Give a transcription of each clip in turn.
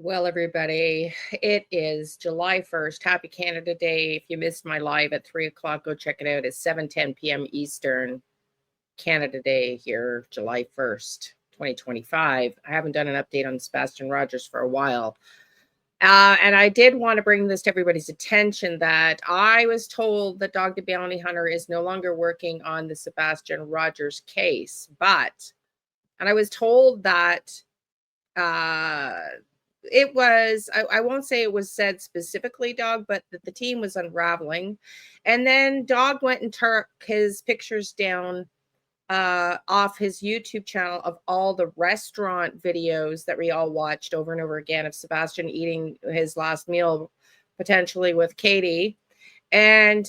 Well, everybody, it is July 1st. Happy Canada Day. If you missed my live at 3 o'clock, go check it out. It's 7:10 p.m. Eastern. Canada Day here, July 1st, 2025. I haven't done an update on Sebastian Rogers for a while. And I did want to bring this to everybody's attention that I was told that Dog the Bounty Hunter is no longer working on the Sebastian Rogers case. And I was told that uh, it was, I won't say it was said specifically, Dog, but that the team was unraveling. And then Dog went and took his pictures down off his YouTube channel of all the restaurant videos that we all watched over and over again of Sebastian eating his last meal, potentially with Katie. And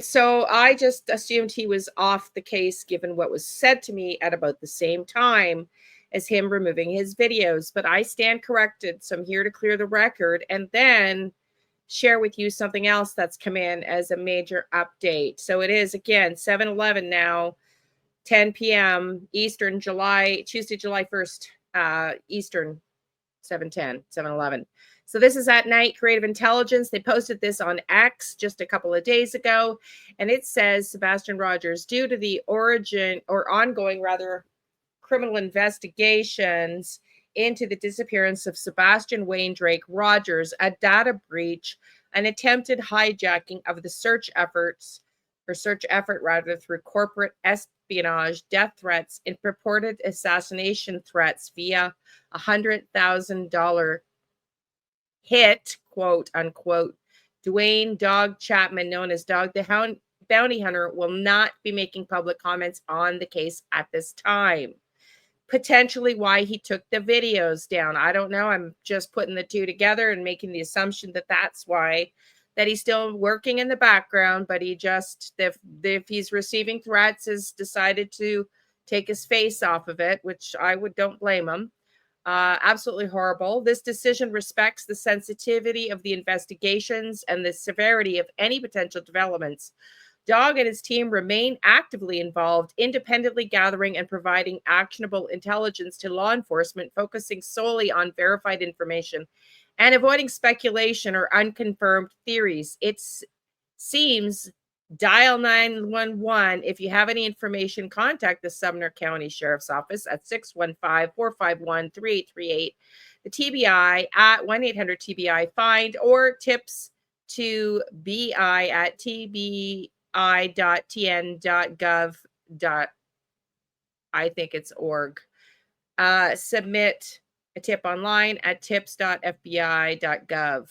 so I just assumed he was off the case, given what was said to me at about the same time as him removing his videos. But I stand corrected. So I'm here to clear the record and then share with you something else that's come in as a major update. So it is, again, 7-11 now. 10 p.m. Eastern, Tuesday, July 1st, Eastern, 7:10, 7:11. So this is at night, Creative Intelligence. They posted this on X just a couple of days ago, and it says Sebastian Rogers, due to the ongoing criminal investigations into the disappearance of Sebastian Wayne Drake Rogers, a data breach, an attempted hijacking of the search effort through corporate espionage, death threats, and purported assassination threats via $100,000 hit, quote unquote. Dwayne Dog Chapman, known as Dog the Bounty Hunter, will not be making public comments on the case at this time. Potentially why he took the videos down. I don't know. I'm just putting the two together and making the assumption that that's why, that he's still working in the background, but he just, if he's receiving threats, has decided to take his face off of it, which don't blame him. Absolutely horrible. This decision respects the sensitivity of the investigations and the severity of any potential developments. Dog and his team remain actively involved, independently gathering and providing actionable intelligence to law enforcement, focusing solely on verified information and avoiding speculation or unconfirmed theories. It seems dial 911 if you have any information. Contact the Sumner County Sheriff's Office at 615-451-3838, the TBI at 1-800-TBI-FIND, or tips to BI at tbi.tn.gov. I think it's org. Submit a tip online at tips.fbi.gov.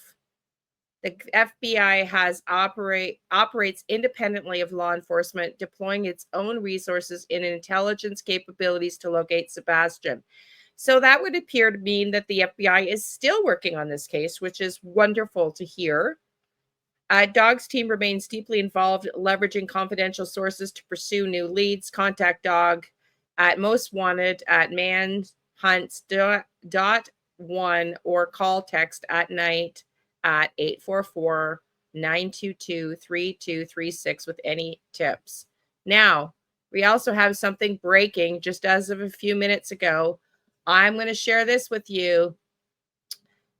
The FBI operates independently of law enforcement, deploying its own resources and intelligence capabilities to locate Sebastian. So that would appear to mean that the FBI is still working on this case, which is wonderful to hear. Dog's team remains deeply involved, leveraging confidential sources to pursue new leads. Contact Dog at Most Wanted at manhunts.1 or call text at night at 844-922-3236 with any tips. Now, we also have something breaking just as of a few minutes ago. I'm going to share this with you,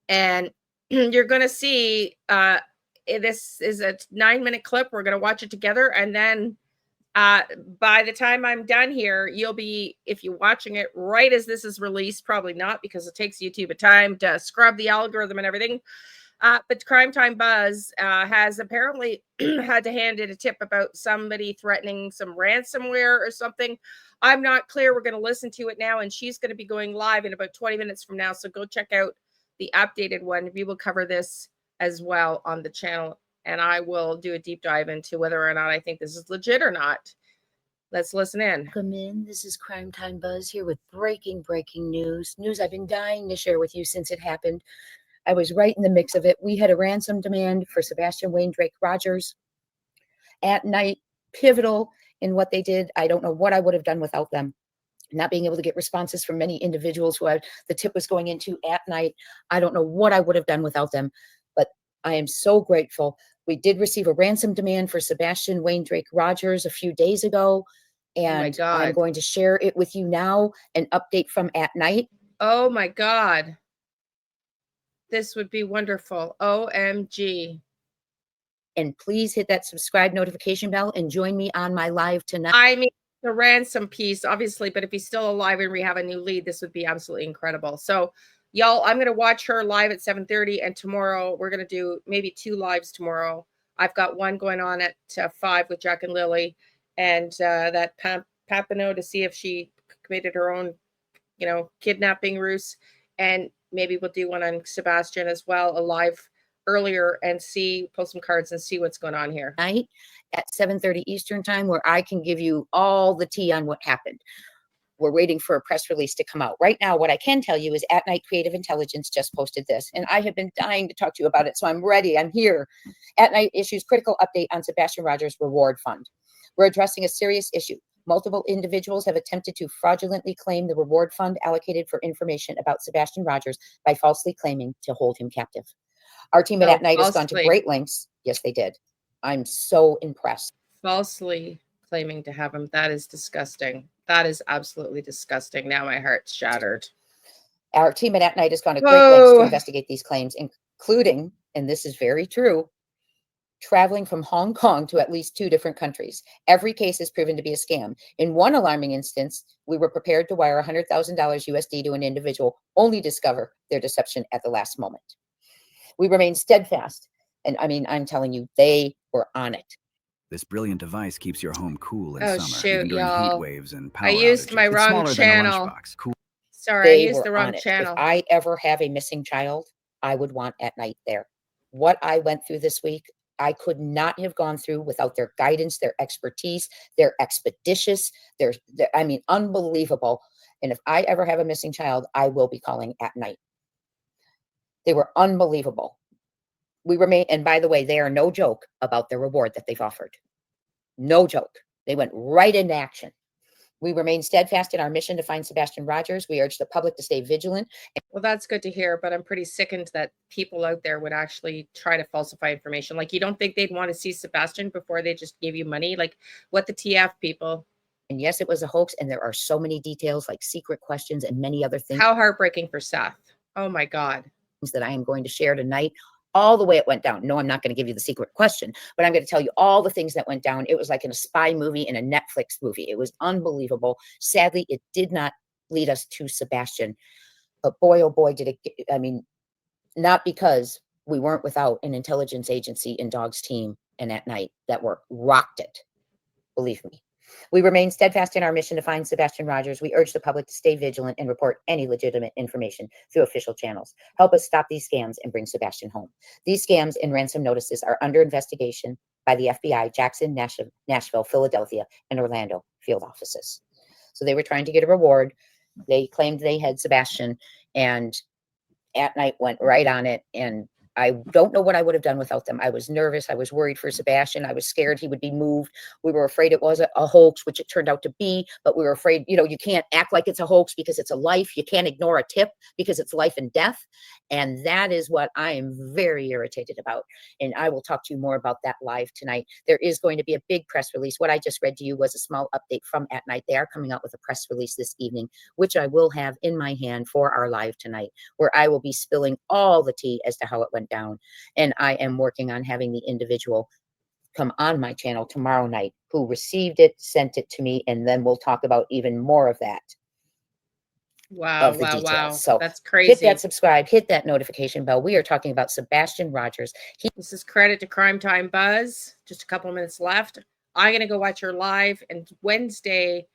and you're going to see this is a 9-minute clip. We're going to watch it together, and then by the time I'm done here, you'll be, if you're watching it right as this is released, probably not, because it takes YouTube a time to scrub the algorithm and everything. But Crime Time Buzz has apparently had to hand in a tip about somebody threatening some ransomware or something. I'm not clear. We're going to listen to it now, and she's going to be going live in about 20 minutes from now. So go check out the updated one. We will cover this as well on the channel, and I will do a deep dive into whether or not I think this is legit or not. Let's listen in. Welcome in. This is Crime Time Buzz here with breaking news. News I've been dying to share with you since it happened. I was right in the mix of it. We had a ransom demand for Sebastian Wayne Drake Rogers at night, pivotal in what they did. I don't know what I would have done without them. Not being able to get responses from many individuals who the tip was going into at night. I don't know what I would have done without them, but I am so grateful. We did receive a ransom demand for Sebastian Wayne Drake Rogers a few days ago, and I'm going to share it with you now, an update from at night. Oh my God. This would be wonderful. OMG. And please hit that subscribe notification bell and join me on my live tonight. I mean, the ransom piece, obviously, but if he's still alive and we have a new lead, this would be absolutely incredible. So, y'all, I'm going to watch her live at 7:30, and tomorrow we're going to do maybe 2 lives tomorrow. I've got one going on at 5 with Jack and Lily, and that Papineau to see if she committed her own, kidnapping ruse, and maybe we'll do one on Sebastian as well, a live earlier, and pull some cards and see what's going on here. Night at 7:30 Eastern time, where I can give you all the tea on what happened. We're waiting for a press release to come out. Right now, what I can tell you is At Night Creative Intelligence just posted this, and I have been dying to talk to you about it, so I'm ready. I'm here. At Night issues critical update on Sebastian Rogers' reward fund. We're addressing a serious issue. Multiple individuals have attempted to fraudulently claim the reward fund allocated for information about Sebastian Rogers by falsely claiming to hold him captive. Our team at Night has gone to great lengths. Yes, they did. I'm so impressed. Falsely claiming to have him. That is disgusting. That is absolutely disgusting. Now my heart's shattered. Our team at Night has gone to great lengths to investigate these claims, including, and this is very true, traveling from Hong Kong to at least 2 different countries. Every case has proven to be a scam. In one alarming instance, we were prepared to wire $100,000 USD to an individual, only discover their deception at the last moment. We remain steadfast. And I mean, I'm telling you, they were on it. This brilliant device keeps your home cool in Oh, summer, shoot, even during y'all. heat waves and power I used outages. my It's wrong smaller than a channel. lunchbox. Cool. Sorry, I They used were the wrong on it. channel. If I ever have a missing child, I would want At Night there. What I went through this week, I could not have gone through without their guidance, their expertise. They're expeditious. They're I mean, unbelievable. And if I ever have a missing child, I will be calling At Night. They were unbelievable. We remain, and by the way, they are no joke about the reward that they've offered. No joke. They went right into action. We remain steadfast in our mission to find Sebastian Rogers. We urge the public to stay vigilant. Well, that's good to hear, but I'm pretty sickened that people out there would actually try to falsify information. Like, you don't think they'd want to see Sebastian before they just gave you money? Like, what the TF, people? And yes, it was a hoax, and there are so many details like secret questions and many other things. How heartbreaking for Seth. Oh my God. That I am going to share tonight. All the way it went down. No, I'm not going to give you the secret question, but I'm going to tell you all the things that went down. It was like in a spy movie, in a Netflix movie. It was unbelievable. Sadly, it did not lead us to Sebastian, but boy, oh boy, did it. I mean, not because we weren't without an intelligence agency in Dog's team and At Night that rocked it. Believe me. We remain steadfast in our mission to find Sebastian Rogers. We urge the public to stay vigilant and report any legitimate information through official channels. Help us stop these scams and bring Sebastian home. These scams and ransom notices are under investigation by the FBI, Jackson, Nashville, Philadelphia, and Orlando field offices. So they were trying to get a reward. They claimed they had Sebastian, and At Night went right on it, and I don't know what I would have done without them. I was nervous. I was worried for Sebastian. I was scared he would be moved. We were afraid it was a hoax, which it turned out to be, but we were afraid, you can't act like it's a hoax because it's a life. You can't ignore a tip because it's life and death. And that is what I am very irritated about. And I will talk to you more about that live tonight. There is going to be a big press release. What I just read to you was a small update from At Night. They are coming out with a press release this evening, which I will have in my hand for our live tonight, where I will be spilling all the tea as to how it went down. And I am working on having the individual come on my channel tomorrow night who received it, sent it to me, and then we'll talk about even more of that. Wow, of the details. Wow. So that's crazy. Hit that subscribe, hit that notification bell. We are talking about Sebastian Rogers. This is credit to Crime Time Buzz. Just a couple minutes left. I'm going to go watch her live, and Wednesday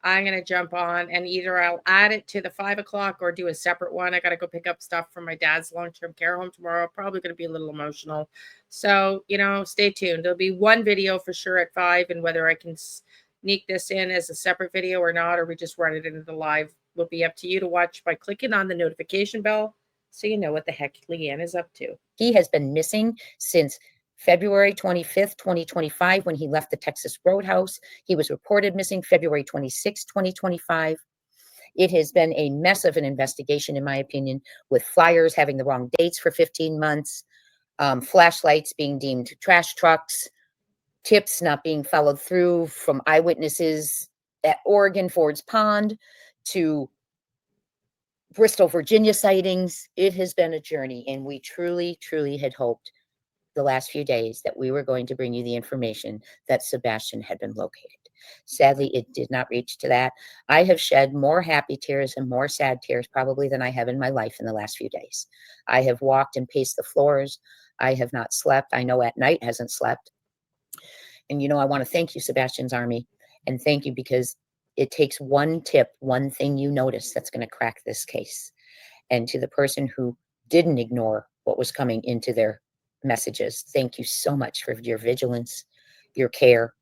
I'm going to jump on, and either I'll add it to the 5 o'clock or do a separate one. I got to go pick up stuff from my dad's long-term care home tomorrow. Probably going to be a little emotional. So, stay tuned. There'll be one video for sure at 5, and whether I can sneak this in as a separate video or not, or we just run it into the live, will be up to you to watch by clicking on the notification bell so you know what the heck Liane is up to. He has been missing since February 25th, 2025, when he left the Texas Roadhouse. He was reported missing February 26th, 2025. It has been a mess of an investigation, in my opinion, with flyers having the wrong dates for 15 months, flashlights being deemed trash trucks, tips not being followed through from eyewitnesses at Oregon Ford's Pond to Bristol, Virginia sightings. It has been a journey, and we truly, truly had hoped the last few days that we were going to bring you the information that Sebastian had been located. Sadly, it did not reach to that. I have shed more happy tears and more sad tears probably than I have in my life in the last few days. I have walked and paced the floors. I have not slept. I know at night hasn't slept. And I want to thank you, Sebastian's Army, and thank you because it takes one tip, one thing you notice that's going to crack this case. And to the person who didn't ignore what was coming into their messages, thank you so much for your vigilance, your care,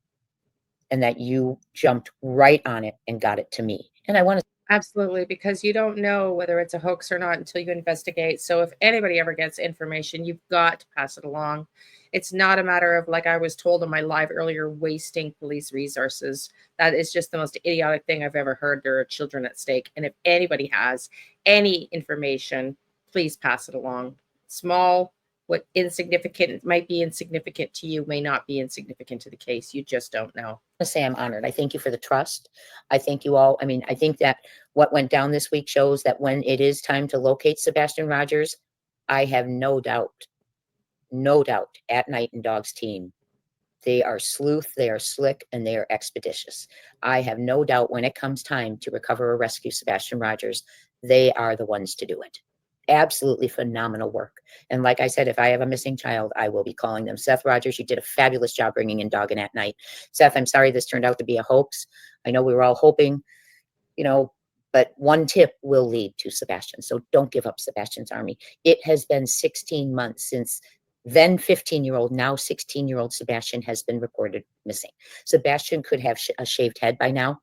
and that you jumped right on it and got it to me. And I want to Absolutely, because you don't know whether it's a hoax or not until you investigate. So if anybody ever gets information, you've got to pass it along. It's not a matter of, like I was told in my live earlier, wasting police resources. That is just the most idiotic thing I've ever heard. There are children at stake. And if anybody has any information, please pass it along. Small, what insignificant might be insignificant to you may not be insignificant to the case. You just don't know. say I'm honored. I thank you for the trust. I thank you all. I mean, I think that what went down this week shows that when it is time to locate Sebastian Rogers, I have no doubt at Night and Dog's team. They are sleuth, they are slick, and they are expeditious. I have no doubt when it comes time to recover or rescue Sebastian Rogers, they are the ones to do it. Absolutely phenomenal work. And like I said, if I have a missing child, I will be calling them. Seth Rogers, you did a fabulous job bringing in Dog and at Night. Seth, I'm sorry this turned out to be a hoax. I know we were all hoping, but one tip will lead to Sebastian. So don't give up, Sebastian's Army. It has been 16 months since then 15-year-old, now 16-year-old Sebastian has been reported missing. Sebastian could have a shaved head by now.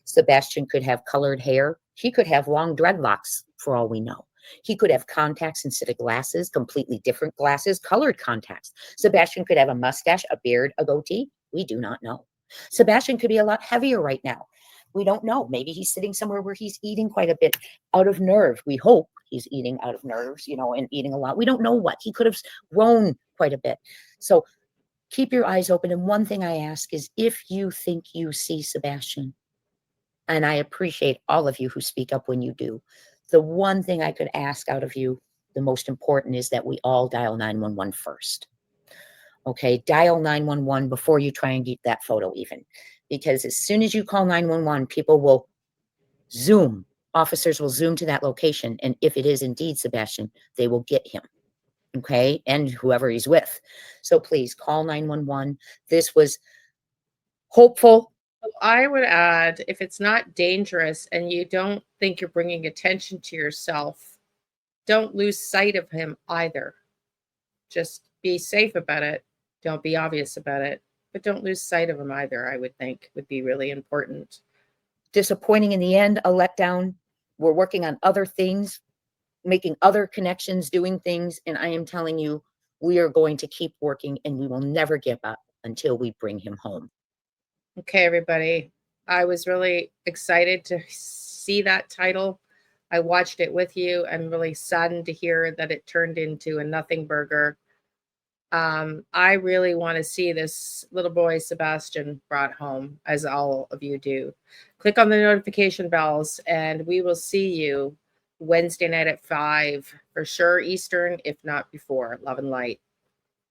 Sebastian could have colored hair. He could have long dreadlocks for all we know. He could have contacts instead of glasses, completely different glasses, colored contacts. Sebastian could have a mustache, a beard, a goatee. We do not know. Sebastian could be a lot heavier right now. We don't know. Maybe he's sitting somewhere where he's eating quite a bit out of nerve. We hope he's eating out of nerves, and eating a lot. We don't know what. He could have grown quite a bit. So keep your eyes open. And one thing I ask is if you think you see Sebastian, and I appreciate all of you who speak up when you do, the one thing I could ask out of you, the most important, is that we all dial 911 first. Okay, dial 911 before you try and get that photo even. Because as soon as you call 911, people will zoom. Officers will zoom to that location. And if it is indeed Sebastian, they will get him. Okay, and whoever he's with. So please call 911. This was hopeful. I would add, if it's not dangerous and you don't think you're bringing attention to yourself, don't lose sight of him either. Just be safe about it. Don't be obvious about it, but don't lose sight of him either, I would think would be really important. Disappointing in the end, a letdown. We're working on other things, making other connections, doing things. And I am telling you, we are going to keep working and we will never give up until we bring him home. Okay, everybody. I was really excited to see that title. I watched it with you. I'm really saddened to hear that it turned into a nothing burger. I really want to see this little boy, Sebastian, brought home, as all of you do. Click on the notification bells, and we will see you Wednesday night at 5, for sure Eastern, if not before. Love and light.